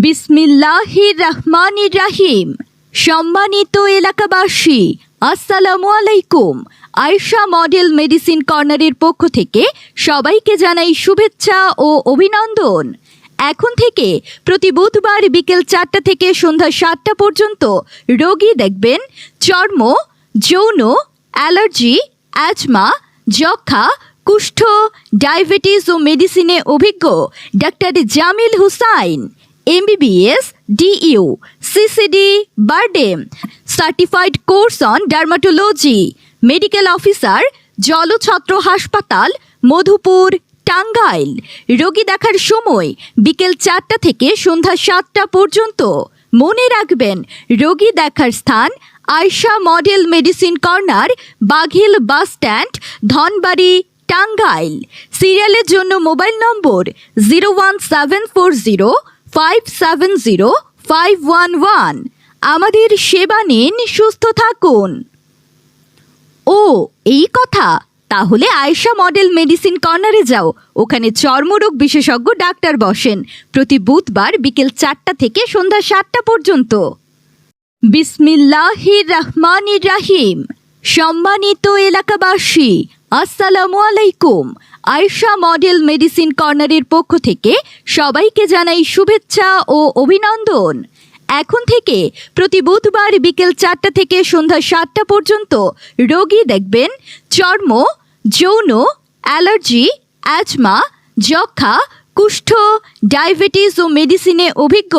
বিসমিল্লাহির রহমানির রহিম। সম্মানিত এলাকাবাসী, আসসালামু আলাইকুম। আয়েশা মডেল মেডিসিন কর্নারের পক্ষ থেকে সবাইকে জানাই শুভেচ্ছা ও অভিনন্দন। এখন থেকে প্রতি বুধবার বিকেল 4টা থেকে সন্ধ্যা 7টা পর্যন্ত রোগী দেখবেন চর্ম, যৌন, অ্যালার্জি, অ্যাজমা, যক্ষা, কুষ্ঠ, ডায়াবেটিস ও মেডিসিনে অভিজ্ঞ doctor Jamil Hussain, MBBS, DU, CCD, BIRDEM, certified course on dermatology, medical officer, Jalchhatra হাসপাতাল, মধুপুর, টাঙ্গাইল। রোগী দেখার সময় বিকেল 4টা থেকে সন্ধ্যা 7টা পর্যন্ত। মনে রাখবেন, রোগী দেখার স্থান Ayesha model medicine corner, Baghil bus stand, Dhanbari, Tangail. সিরিয়ালের জন্য মোবাইল নম্বর 01740570511। আমাদের সেবা নিন, সুস্থ থাকুন। ও এই কথা, তাহলে আয়েশা মডেল মেডিসিন কর্নারে যাও। ওখানে চর্মরোগ বিশেষজ্ঞ ডাক্তার বসেন প্রতি বুধবার বিকেল 4টা থেকে সন্ধ্যা 7টা পর্যন্ত। বিসমিল্লাহির রহমানির রহিম। সম্মানিত এলাকাবাসী, আসসালামু আলাইকুম। আয়েশা মডেল মেডিসিন কর্নারের পক্ষ থেকে সবাইকে জানাই শুভেচ্ছা ও অভিনন্দন। এখন থেকে প্রতি বুধবার বিকেল 4টা থেকে সন্ধ্যা 7টা পর্যন্ত রোগী দেখবেন চর্ম, যৌন, অ্যালার্জি, অ্যাজমা, যক্ষা, কুষ্ঠ, ডায়াবেটিস ও মেডিসিনে অভিজ্ঞ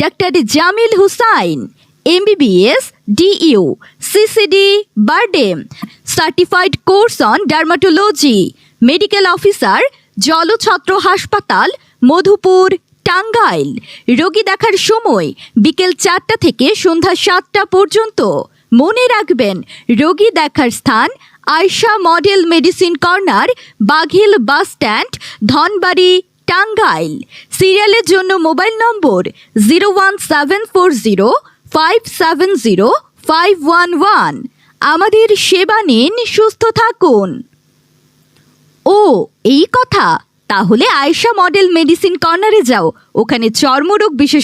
doctor Jamil Hussain, MBBS, DU, CCD, BIRDEM, certified course on dermatology, medical officer, Jalchhatra হাসপাতাল, মধুপুর, টাঙ্গাইল। রোগী দেখার সময় বিকেল 4টা থেকে সন্ধ্যা 7টা পর্যন্ত। মনে রাখবেন, রোগী দেখার স্থান Ayesha model medicine corner, Baghil bus stand, Dhanbari, Tangail. সিরিয়ালের জন্য মোবাইল নম্বর 01740570511। আমাদের সেবা নিন, সুস্থ থাকুন। ও এই কথা, তাহলে আয়েশা মডেল মেডিসিন কর্নারে যাও। ওখানে চর্মরোগ বিশেষ